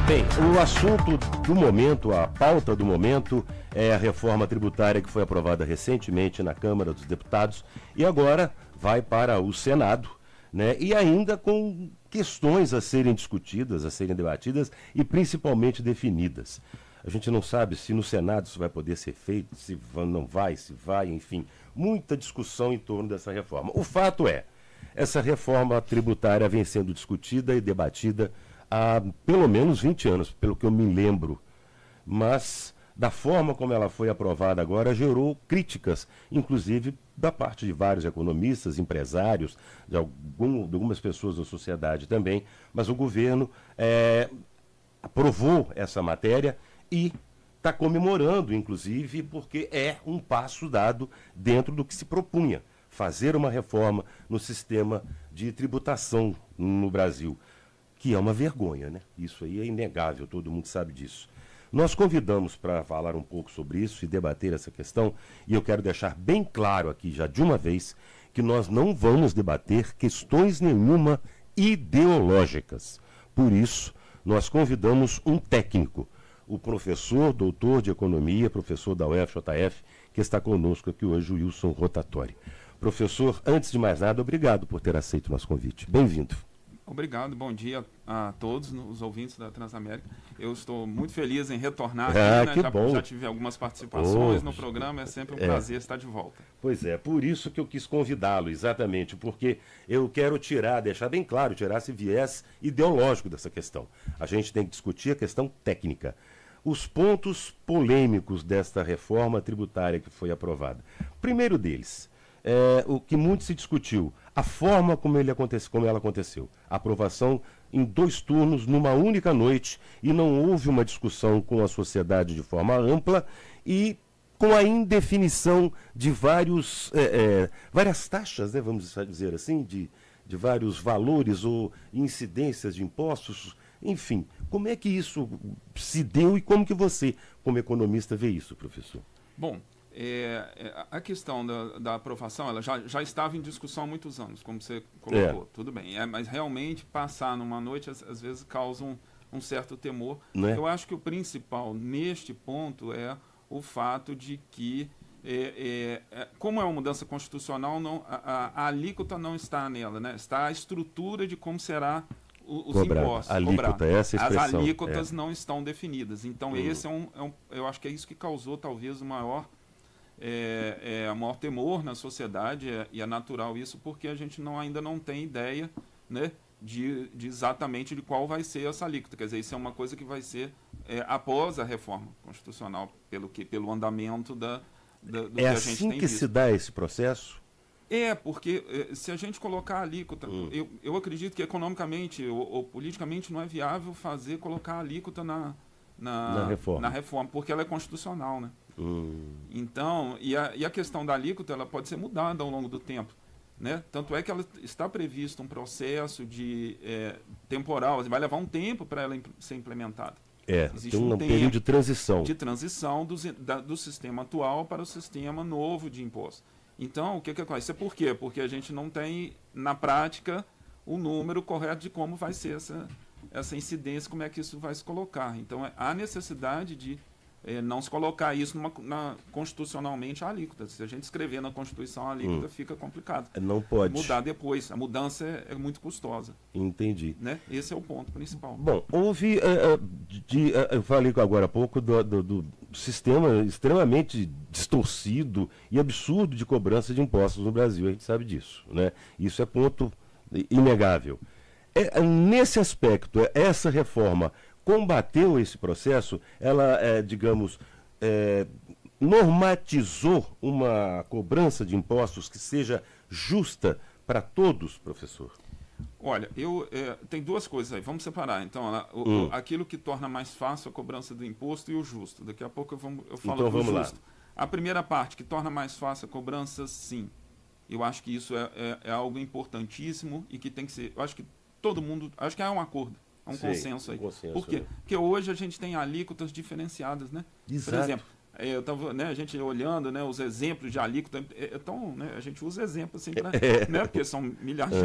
Bem, o assunto do momento, a pauta do momento é a reforma tributária que foi aprovada recentemente na Câmara dos Deputados e agora vai para o Senado, né? E ainda com questões a serem discutidas, a serem debatidas e principalmente definidas. A gente não sabe se no Senado isso vai poder ser feito, se não vai, se vai, enfim, muita discussão em torno dessa reforma. O fato é, essa reforma tributária vem sendo discutida e debatida há pelo menos 20 anos, pelo que eu me lembro. Mas, da forma como ela foi aprovada agora, gerou críticas, inclusive da parte de vários economistas, empresários, de algumas pessoas da sociedade também. Mas o governo aprovou essa matéria e está comemorando, inclusive, porque é um passo dado dentro do que se propunha, fazer uma reforma no sistema de tributação no Brasil. Que é uma vergonha, né? Isso aí é inegável, todo mundo sabe disso. Nós convidamos para falar um pouco sobre isso e debater essa questão, e eu quero deixar bem claro aqui já de uma vez que nós não vamos debater questões nenhuma ideológicas. Por isso, nós convidamos um técnico, o professor, doutor de economia, professor da UFJF, que está conosco aqui hoje, o Wilson Rotatori. Professor, antes de mais nada, obrigado por ter aceito o nosso convite. Bem-vindo. Obrigado, bom dia a todos os ouvintes da Transamérica. Eu estou muito feliz em retornar aqui, né? Que bom. Já tive algumas participações no programa, é sempre um prazer estar de volta. Pois é, por isso que eu quis convidá-lo, exatamente, porque eu quero deixar bem claro, tirar esse viés ideológico dessa questão. A gente tem que discutir a questão técnica. Os pontos polêmicos desta reforma tributária que foi aprovada. Primeiro deles, o que muito se discutiu, a forma como ela aconteceu. A aprovação em 2 turnos, numa única noite, e não houve uma discussão com a sociedade de forma ampla e com a indefinição de várias taxas, né, vamos dizer assim, de vários valores ou incidências de impostos, enfim. Como é que isso se deu e como que você, como economista, vê isso, professor? Bom, a questão da aprovação, ela já estava em discussão há muitos anos, como você colocou, tudo bem. Mas realmente passar numa noite, às vezes, causa um certo temor. Né? Eu acho que o principal neste ponto é o fato de que, como é uma mudança constitucional, a alíquota não está nela, né? Está a estrutura de como será os impostos. Alíquota, essa expressão. As alíquotas não estão definidas. Então, esse eu acho que é isso que causou, talvez, o maior temor na sociedade, e é natural isso, porque a gente ainda não tem ideia, né, de exatamente de qual vai ser essa alíquota. Quer dizer, isso é uma coisa que vai ser após a reforma constitucional, pelo andamento do que a gente tem visto. É assim que se dá esse processo? Porque se a gente colocar a alíquota, eu acredito que economicamente ou politicamente não é viável colocar a alíquota na reforma, porque ela é constitucional, né? Então, e a questão da alíquota, ela pode ser mudada ao longo do tempo, né? Tanto é que ela está previsto um processo temporal, vai levar um tempo para ela ser implementada. Existe tem um período de transição. De transição do sistema atual para o sistema novo de imposto. Então, o que acontece? Isso é por quê? Porque a gente não tem, na prática, o número correto de como vai ser essa incidência, como é que isso vai se colocar. Então, há necessidade de não se colocar isso constitucionalmente a alíquota. Se a gente escrever na Constituição a alíquota, fica complicado. Não pode. Mudar depois. A mudança é muito custosa. Entendi. Né? Esse é o ponto principal. Bom, houve, eu falei agora há pouco do sistema extremamente distorcido e absurdo de cobrança de impostos no Brasil. A gente sabe disso, né? Isso é ponto inegável. Nesse aspecto, essa reforma combateu esse processo, ela, normatizou uma cobrança de impostos que seja justa para todos, professor? Olha, tem 2 coisas aí, vamos separar. Então, aquilo que torna mais fácil a cobrança do imposto e o justo. Daqui a pouco eu falo então, do vamos justo. Lá. A primeira parte, que torna mais fácil a cobrança, sim. Eu acho que isso é algo importantíssimo e que tem que ser... Eu acho que todo mundo... Acho que há um acordo. Há um consenso aí. Consenso, por quê? né? Porque hoje a gente tem alíquotas diferenciadas, né? Exato. Por exemplo, Eu estava, né, a gente olhando, né, os exemplos de alíquota, então, né, a gente usa exemplos assim, né, porque são milhares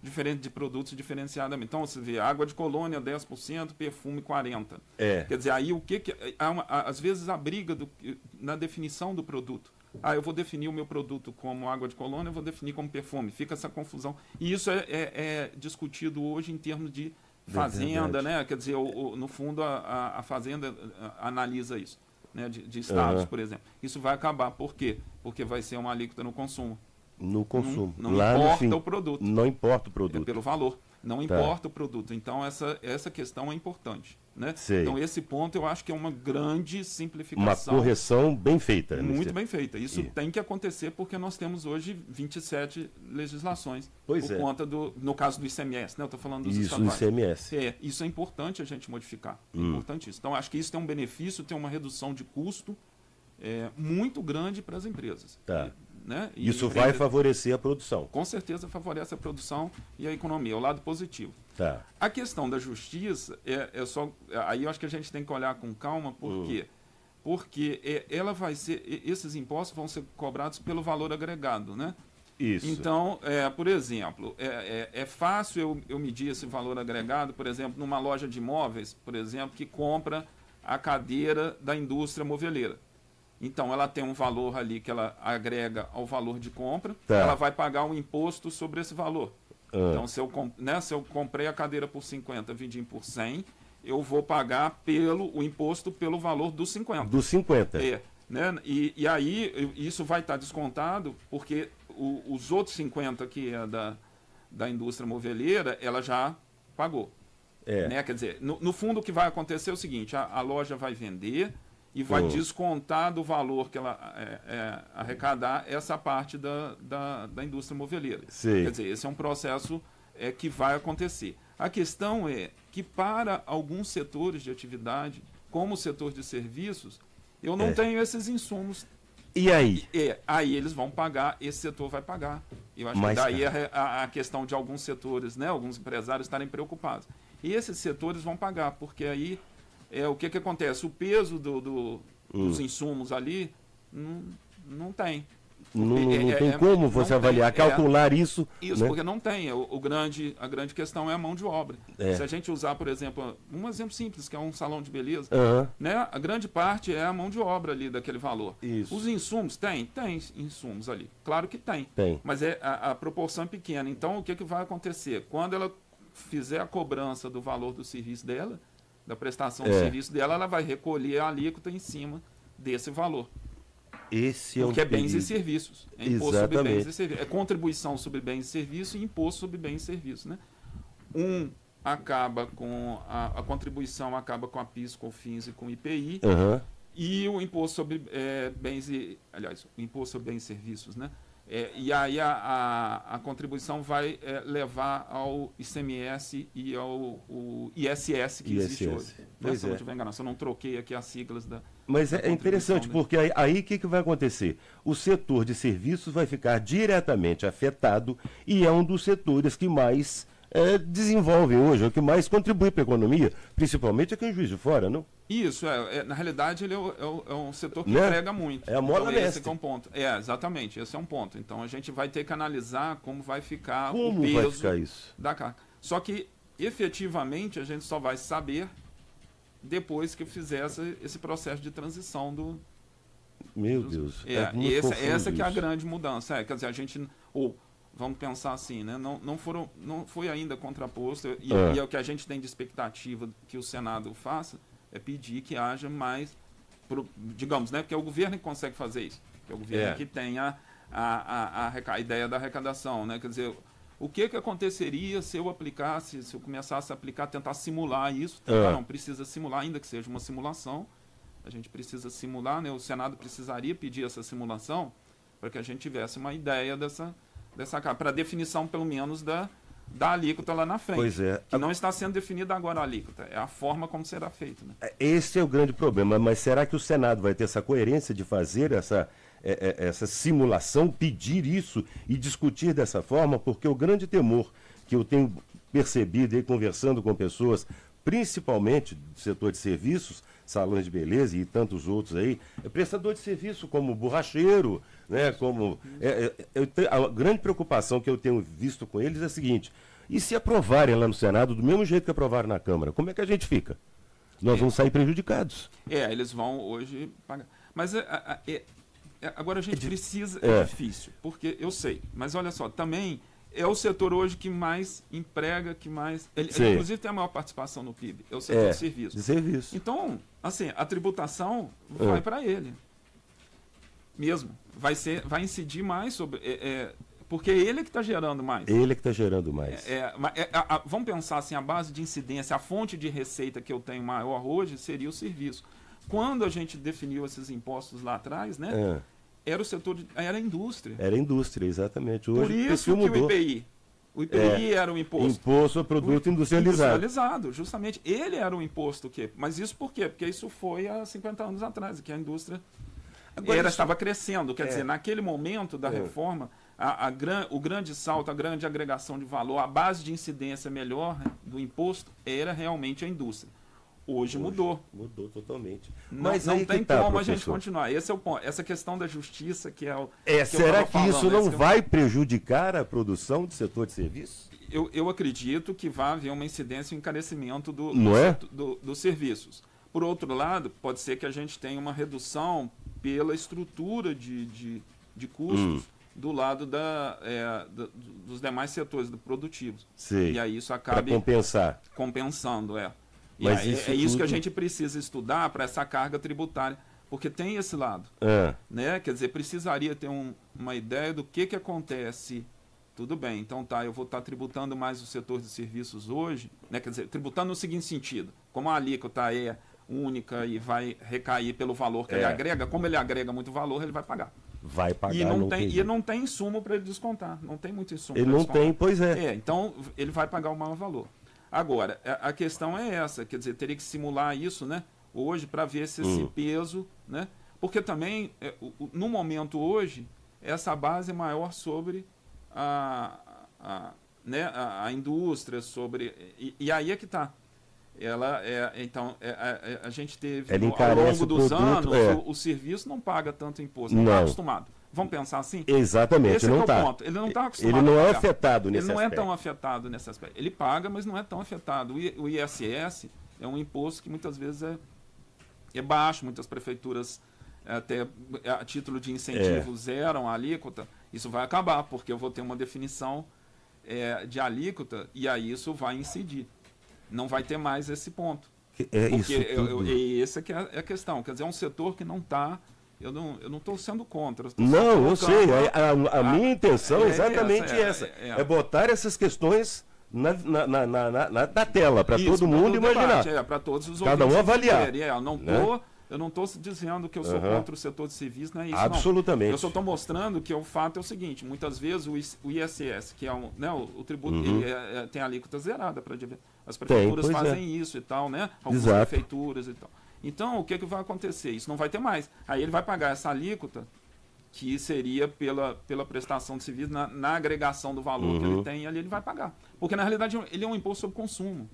diferentes de produtos diferenciadamente. Então, você vê água de colônia 10%, perfume 40%. Quer dizer, aí o que às vezes a briga na definição do produto. Eu vou definir o meu produto como água de colônia, eu vou definir como perfume. Fica essa confusão. E isso é discutido hoje em termos de fazenda, né? Quer dizer, no fundo, a fazenda analisa isso. Né, de estados, por exemplo. Isso vai acabar. Por quê? Porque vai ser uma alíquota no consumo. No consumo. Não importa o produto. Não importa o produto. É pelo valor. Não importa o produto. Então, essa questão é importante. Né? Então, esse ponto eu acho que é uma grande simplificação. Uma correção bem feita. Muito bem feita. Isso tem que acontecer porque nós temos hoje 27 legislações. Por conta no caso do ICMS, né? Eu estou falando dos estaduais. Isso, ICMS. Isso é importante a gente modificar. É importantíssimo. Então, acho que isso tem um benefício, tem uma redução de custo muito grande para as empresas. Né? Isso vai favorecer a produção. Com certeza favorece a produção e a economia, o lado positivo. A questão da justiça aí eu acho que a gente tem que olhar com calma, por quê? Porque ela vai ser, esses impostos vão ser cobrados pelo valor agregado, né? Isso. Então, por exemplo, é fácil eu medir esse valor agregado, por exemplo, numa loja de imóveis, por exemplo, que compra a cadeira da indústria moveleira. Então, ela tem um valor ali que ela agrega ao valor de compra, ela vai pagar um imposto sobre esse valor. Então, se eu comprei a cadeira por 50, vendi por 100, eu vou pagar o imposto pelo valor dos 50. Dos 50. Né? E aí, isso vai estar descontado, porque os outros 50 que é da indústria moveleira, ela já pagou. Né? Quer dizer, no fundo, o que vai acontecer é o seguinte, a loja vai vender e vai descontar do valor que ela arrecadar essa parte da indústria moveleira. Quer dizer, esse é um processo que vai acontecer. A questão é que para alguns setores de atividade, como o setor de serviços, eu não tenho esses insumos. E aí? Aí eles vão pagar, esse setor vai pagar. Eu acho que daí a questão de alguns setores, né, alguns empresários estarem preocupados. E esses setores vão pagar, porque aí o que acontece? O peso dos insumos ali não tem. Não tem como você avaliar, calcular isso. Isso, né? Porque não tem. A grande questão é a mão de obra. Se a gente usar, por exemplo, um exemplo simples, que é um salão de beleza, né? A grande parte é a mão de obra ali daquele valor. Isso. Os insumos, tem insumos ali. Claro que tem. Mas a proporção é pequena. Então, o que vai acontecer? Quando ela fizer a cobrança do valor do serviço dela, da prestação do serviço dela, ela vai recolher a alíquota em cima desse valor. Porque é bens e serviços. É imposto sobre bens e serviços. É contribuição sobre bens e serviços e imposto sobre bens e serviços. Né? Acaba com a contribuição acaba com a PIS, COFINS e com o IPI. E o imposto sobre o imposto sobre bens e serviços, né? E aí a contribuição vai levar ao ICMS e ao ISS que existe hoje. Se eu não tiver enganado, se eu não troquei aqui as siglas da... Mas é interessante, porque aí o que vai acontecer? O setor de serviços vai ficar diretamente afetado e é um dos setores que mais desenvolve hoje, o que mais contribui para a economia, principalmente aqui em Juiz de Fora, não? Isso, na realidade ele é um setor que emprega muito. É a moda mestre. Esse é um ponto. Exatamente, esse é um ponto. Então a gente vai ter que analisar como vai ficar o peso vai ficar isso? Da carga. Só que, efetivamente, a gente só vai saber depois que fizer esse processo de transição do... Meu Deus, essa que é a grande mudança. Quer dizer, a gente... Vamos pensar assim, né? Não foi ainda contraposto, e é o que a gente tem de expectativa que o Senado faça, é pedir que haja mais, digamos, né? Porque é o governo que consegue fazer isso, é o governo que tem a ideia da arrecadação, né? Quer dizer, o que aconteceria se eu começasse a aplicar, tentar simular isso? Não precisa simular, ainda que seja uma simulação, a gente precisa simular, né? O Senado precisaria pedir essa simulação para que a gente tivesse uma ideia para definição, pelo menos, da alíquota lá na frente. Pois é. Que não está sendo definida agora a alíquota, é a forma como será feita. Né? Esse é o grande problema, mas será que o Senado vai ter essa coerência de fazer essa simulação, pedir isso e discutir dessa forma? Porque o grande temor que eu tenho percebido aí conversando com pessoas, principalmente do setor de serviços, salões de beleza e tantos outros aí, é prestador de serviço como borracheiro, né? Como, a grande preocupação que eu tenho visto com eles é a seguinte: e se aprovarem lá no Senado do mesmo jeito que aprovaram na Câmara, como é que a gente fica? Nós vamos sair prejudicados. Eles vão hoje pagar. Mas agora a gente precisa... É difícil, porque eu sei. Mas olha só, também é o setor hoje que mais emprega, que mais... Ele inclusive tem a maior participação no PIB. É o setor de serviço. De serviço. Então, assim, a tributação vai para ele. Mesmo. Vai incidir mais sobre... porque é ele que está gerando mais. Ele que está gerando mais. Vamos pensar assim, a base de incidência, a fonte de receita que eu tenho maior hoje seria o serviço. Quando a gente definiu esses impostos lá atrás, né? Era o setor, era a indústria. Era a indústria, exatamente. Hoje, por isso que mudou. o IPI era o imposto. Imposto a produto industrializado. Industrializado, justamente. Ele era o imposto que... Mas isso por quê? Porque isso foi há 50 anos atrás, que a indústria estava crescendo. Quer dizer, naquele momento da reforma, o grande salto, a grande agregação de valor, a base de incidência melhor do imposto era realmente a indústria. Hoje mudou. Mudou totalmente. Mas não tem como a gente continuar. Esse é o ponto. Essa questão da justiça que é o... será que isso não vai prejudicar a produção do setor de serviços? Eu acredito que vai haver uma incidência e um encarecimento dos serviços. Por outro lado, pode ser que a gente tenha uma redução pela estrutura de custos do lado dos demais setores produtivos. Sim. E aí isso acaba compensando. Mas isso que a gente precisa estudar para essa carga tributária, porque tem esse lado. Né? Quer dizer, precisaria ter uma ideia do que acontece. Tudo bem, então eu vou estar tributando mais o setor de serviços hoje, né? Quer dizer, tributando no seguinte sentido: como a alíquota é única e vai recair pelo valor que ele agrega, como ele agrega muito valor, ele vai pagar. Vai pagar. E não tem insumo para ele descontar. Não tem muito insumo. Ele não tem, pois é. Então ele vai pagar o maior valor. Agora, a questão é essa, quer dizer, teria que simular isso, né, hoje, para ver se esse peso, né, porque também, no momento hoje, essa base é maior sobre a indústria, sobre... E aí é que está. A gente teve, ao longo dos anos, o serviço não paga tanto imposto, não está acostumado. Vamos pensar assim? Exatamente, esse não está. Ele não está acostumado. Ele não é afetado nesse aspecto. Ele não é tão afetado nesse aspecto. Ele paga, mas não é tão afetado. O ISS é um imposto que muitas vezes é baixo. Muitas prefeituras, até a título de incentivo, zeram a alíquota. Isso vai acabar, porque eu vou ter uma definição de alíquota e aí isso vai incidir. Não vai ter mais esse ponto. Essa que é a questão. Quer dizer, é um setor que não está... Eu não estou sendo contra. Eu sei. A minha intenção é exatamente essa. É botar essas questões na tela, para todo mundo imaginar. Para todos os cada um avaliar. Eu não estou dizendo que eu sou contra o setor de serviço, não é isso. Absolutamente. Não. Eu só estou mostrando que o fato é o seguinte: muitas vezes o ISS, que é o tributo, tem a alíquota zerada para as prefeituras fazem isso e tal, né? Algumas prefeituras e tal. Então, o que vai acontecer? Isso não vai ter mais. Aí ele vai pagar essa alíquota, que seria pela prestação de serviço, na agregação do valor que ele tem, ali ele vai pagar. Porque, na realidade, ele é um imposto sobre consumo.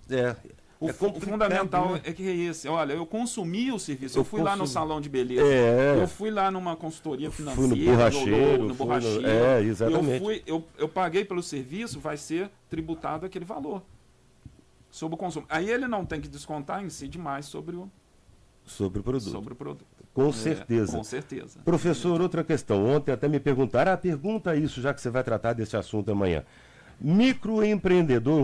O fundamental é que é esse. Olha, eu consumi o serviço. Eu fui lá no salão de beleza. Eu fui lá numa consultoria financeira. No borracheiro. Exatamente. Eu paguei pelo serviço, vai ser tributado aquele valor. Sobre o consumo. Aí ele não tem que descontar, incide mais sobre o produto. Com certeza. Com certeza. Professor, outra questão. Ontem até me perguntaram, pergunta isso, já que você vai tratar desse assunto amanhã. Microempreendedor,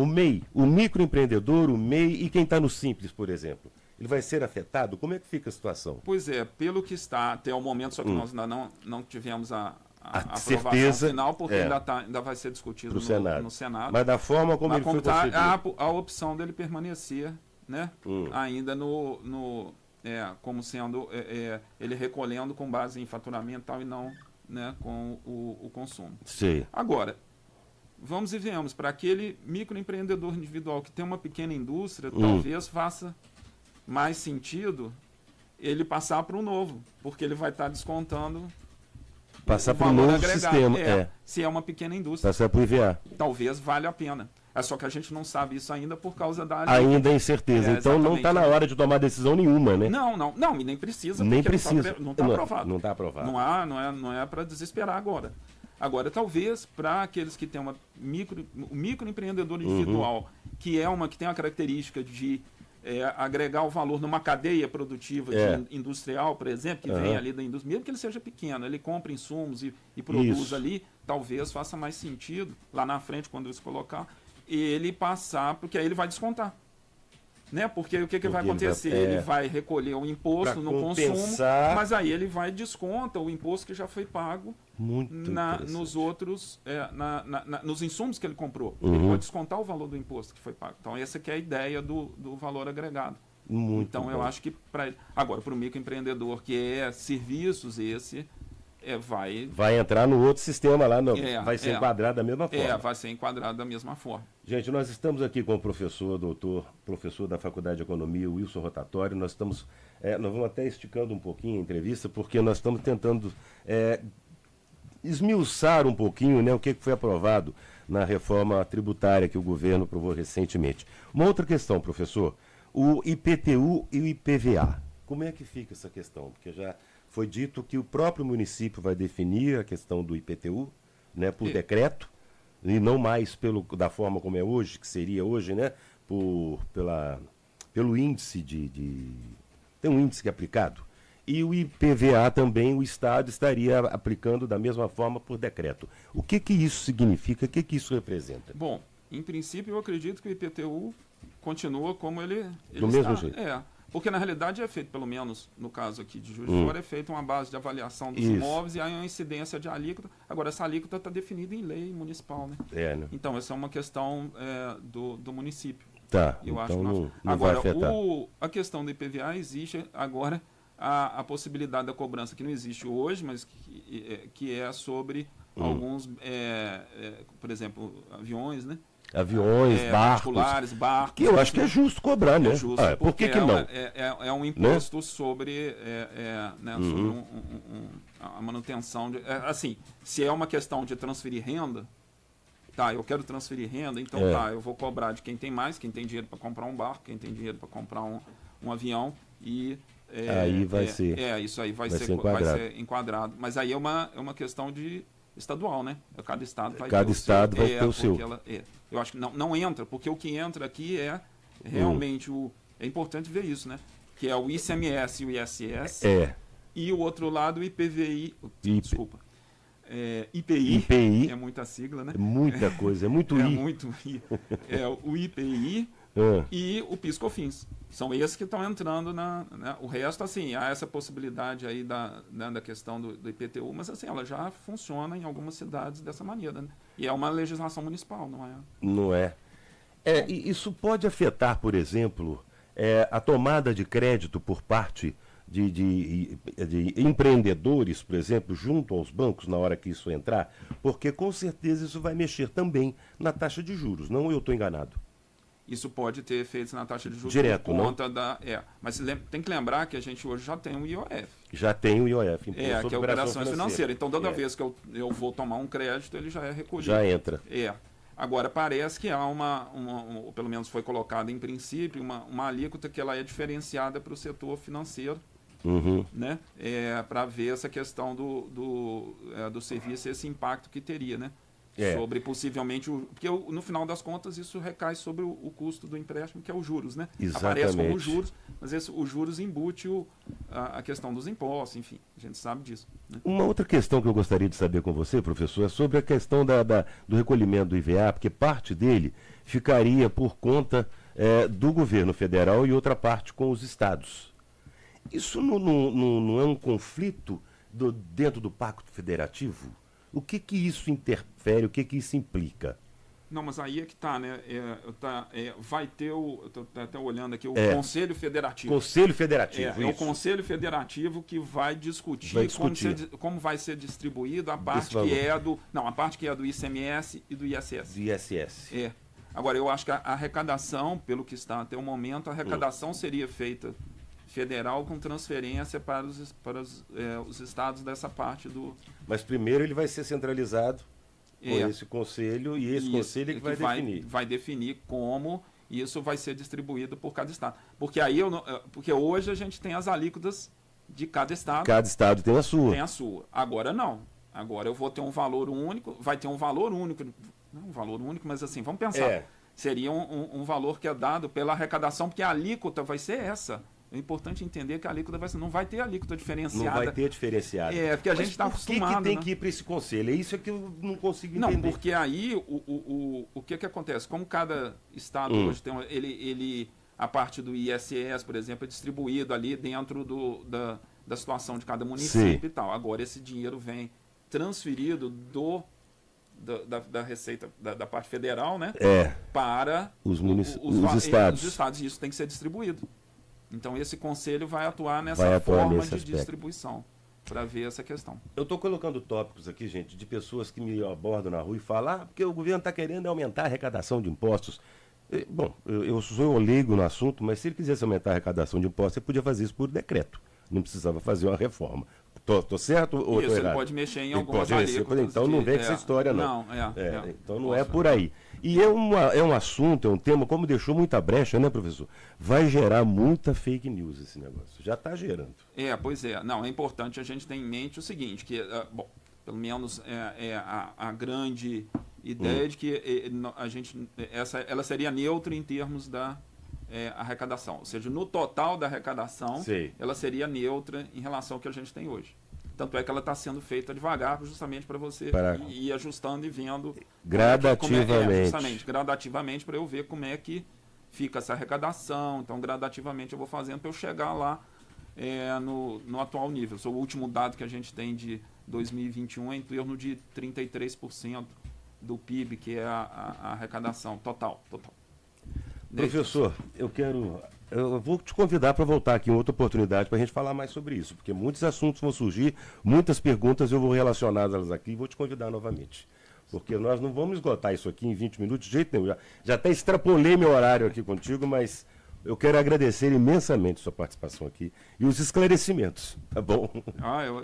o microempreendedor, o MEI e quem está no Simples, por exemplo, ele vai ser afetado? Como é que fica a situação? Pois pelo que está até o momento, só que nós ainda não tivemos a aprovação certeza, final, porque ainda vai ser discutido no Senado. Mas da forma como ele foi concebido. A opção dele permanecer, né, ainda como sendo ele recolhendo com base em faturamento e tal, e não, né, com o consumo. Sim. Agora, vamos e venhamos, para aquele microempreendedor individual que tem uma pequena indústria, talvez faça mais sentido ele passar para um novo, porque ele vai estar descontando passar para um novo agregado. sistema. Se é uma pequena indústria. Passar para o IVA. Talvez valha a pena. Só que a gente não sabe isso ainda por causa da... Ainda é incerteza. Então não está na hora de tomar decisão nenhuma, né? Não, e nem precisa. Nem precisa. Não está aprovado. Não está aprovado. Não é para desesperar agora. Agora, talvez, para aqueles que têm o microempreendedor individual, que tem a característica de agregar o valor numa cadeia produtiva industrial, por exemplo, que vem ali da indústria, mesmo que ele seja pequeno, ele compra insumos e produz ali, talvez faça mais sentido, lá na frente, quando isso colocar, ele passar, porque aí ele vai descontar. Né? Porque o que vai acontecer? Ele vai recolher o imposto no consumo, mas aí ele vai desconta o imposto que já foi pago nos outros, nos insumos que ele comprou. Ele pode descontar o valor do imposto que foi pago. Então essa que é a ideia do valor agregado. Então eu acho que agora para o microempreendedor que é serviços vai entrar no outro sistema lá, vai ser enquadrado da mesma forma. Vai ser enquadrado da mesma forma. Gente, nós estamos aqui com o professor da Faculdade de Economia, Wilson Rotatório. Nós vamos até esticando um pouquinho a entrevista, porque nós estamos tentando esmiuçar um pouquinho, né, o que foi aprovado na reforma tributária que o governo aprovou recentemente. Uma outra questão, professor, o IPTU e o IPVA. Como é que fica essa questão? Porque já foi dito que o próprio município vai definir a questão do IPTU, né, por decreto, e não mais da forma como é hoje, que seria hoje, né, pelo índice tem um índice que é aplicado. E o IPVA também, o Estado estaria aplicando da mesma forma por decreto. O que isso significa? O que isso representa? Bom, em princípio eu acredito que o IPTU continua como ele do mesmo jeito. Porque, na realidade, é feito, pelo menos no caso aqui de Juiz de Fora, é feita uma base de avaliação dos imóveis e aí uma incidência de alíquota. Agora, essa alíquota está definida em lei municipal, né? Né? Então, essa é uma questão do município. Tá, eu então acho que não agora, vai afetar. A questão do IPVA existe agora a possibilidade da cobrança que não existe hoje, mas que é sobre alguns, por exemplo, aviões, né? Aviões, barcos. Barcos. Que eu acho que é justo cobrar, né? É justo, por que não? É um imposto sobre, sobre a manutenção. Assim, se é uma questão de transferir renda, eu quero transferir renda, então eu vou cobrar de quem tem mais, quem tem dinheiro para comprar um barco, quem tem dinheiro para comprar um avião e... aí vai ser. Isso aí vai ser enquadrado. Mas aí é uma questão estadual, né? Cada estado vai ter o seu. Eu acho que não entra, porque o que entra aqui é realmente é importante ver isso, né? Que é o ICMS e o ISS. E o outro lado, o IPVI. Desculpa. IPI. É muita sigla, né? É muita coisa, é muito I. O IPI e o PIS/COFINS. São esses que estão entrando o resto, assim, há essa possibilidade aí da questão do IPTU, mas assim, ela já funciona em algumas cidades dessa maneira, né? E é uma legislação municipal, não é? Não é. E isso pode afetar, por exemplo, a tomada de crédito por parte de empreendedores, por exemplo, junto aos bancos na hora que isso entrar, porque com certeza isso vai mexer também na taxa de juros, não? Eu estou enganado? Isso pode ter efeitos na taxa de juros direto, por conta mas tem que lembrar que a gente hoje já tem o IOF. Já tem o IOF, que é operações financeiras. Então, toda vez que eu vou tomar um crédito, ele já é recolhido. Já entra. Agora, parece que há ou pelo menos foi colocada em princípio, uma alíquota que ela é diferenciada para o setor financeiro, né? Para ver essa questão do serviço, esse impacto que teria, né? Sobre possivelmente porque no final das contas isso recai sobre o custo do empréstimo, que é os juros, né? Exatamente. Aparece como juros, mas os juros embute a questão dos impostos, enfim, a gente sabe disso, né? Uma outra questão que eu gostaria de saber com você, professor, é sobre a questão do recolhimento do IVA, porque parte dele ficaria por conta do governo federal e outra parte com os estados. Isso não é um conflito dentro do Pacto Federativo? O que isso interfere, o que isso implica? Não, mas aí é que está, né? Vai ter estou até olhando aqui, o Conselho Federativo. Conselho Federativo, é o Conselho Federativo que vai discutir, como vai ser distribuído a parte que é do ICMS e do ISS. Do ISS. Agora, eu acho que a arrecadação, pelo que está até o momento, a arrecadação seria feita federal com transferência para os estados dessa parte do... Mas primeiro ele vai ser centralizado com esse conselho, e esse conselho é que vai definir. Vai definir como isso vai ser distribuído por cada estado. Porque aí porque hoje a gente tem as alíquotas de cada estado. Cada estado tem a sua. Tem a sua. Agora não. Agora eu vou ter um valor único, vai ter um valor único, não um valor único, mas assim, vamos pensar. Seria um valor que é dado pela arrecadação, porque a alíquota vai ser essa. É importante entender que a alíquota não vai ter alíquota diferenciada. Não vai ter diferenciada. Porque a gente está acostumado. Por que tem que ir para esse conselho? É isso que eu não consigo entender. Não, porque aí o que acontece? Como cada estado hoje tem a parte do ISS, por exemplo, é distribuído ali dentro da situação de cada município e tal. Agora esse dinheiro vem transferido da Receita, da parte federal, né? Para os estados. Os estados. E isso tem que ser distribuído. Então, esse conselho vai atuar nessa forma de distribuição, para ver essa questão. Eu estou colocando tópicos aqui, gente, de pessoas que me abordam na rua e falam, porque o governo está querendo aumentar a arrecadação de impostos. Bom, eu sou leigo no assunto, mas se ele quisesse aumentar a arrecadação de impostos, ele podia fazer isso por decreto. Não precisava fazer uma reforma. Tô certo ou isso, tô errado? Ele pode mexer em algumas alíquotas. Então não vem com essa história, não. Então não é por aí. E é um assunto, é um tema, como deixou muita brecha, né, professor? Vai gerar muita fake news esse negócio. Já está gerando. Pois é. Não, é importante a gente ter em mente o seguinte, que, bom, pelo menos a grande ideia de que ela seria neutra em termos da arrecadação. Ou seja, no total da arrecadação, ela seria neutra em relação ao que a gente tem hoje. Tanto é que ela está sendo feita devagar, justamente para você ir ajustando e vendo gradativamente. Gradativamente, para eu ver como é que fica essa arrecadação. Então, gradativamente eu vou fazendo para eu chegar lá no atual nível. O último dado que a gente tem de 2021 é em torno de 33% do PIB, que é a arrecadação total. Professor, eu vou te convidar para voltar aqui em outra oportunidade para a gente falar mais sobre isso, porque muitos assuntos vão surgir, muitas perguntas eu vou relacioná-las aqui e vou te convidar novamente. Porque nós não vamos esgotar isso aqui em 20 minutos de jeito nenhum. Já até extrapolei meu horário aqui contigo, mas eu quero agradecer imensamente a sua participação aqui e os esclarecimentos, tá bom?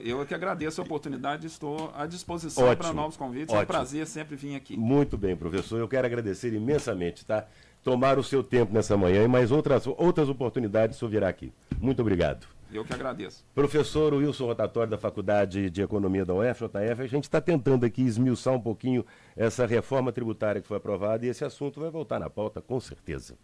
Eu que agradeço a oportunidade, estou à disposição para novos convites. É um prazer sempre vir aqui. Muito bem, professor, eu quero agradecer imensamente, tá? Tomar o seu tempo nessa manhã e mais outras oportunidades o senhor virá aqui. Muito obrigado. Eu que agradeço. Professor Wilson Rotatório, da Faculdade de Economia da UFJF, a gente está tentando aqui esmiuçar um pouquinho essa reforma tributária que foi aprovada e esse assunto vai voltar na pauta com certeza.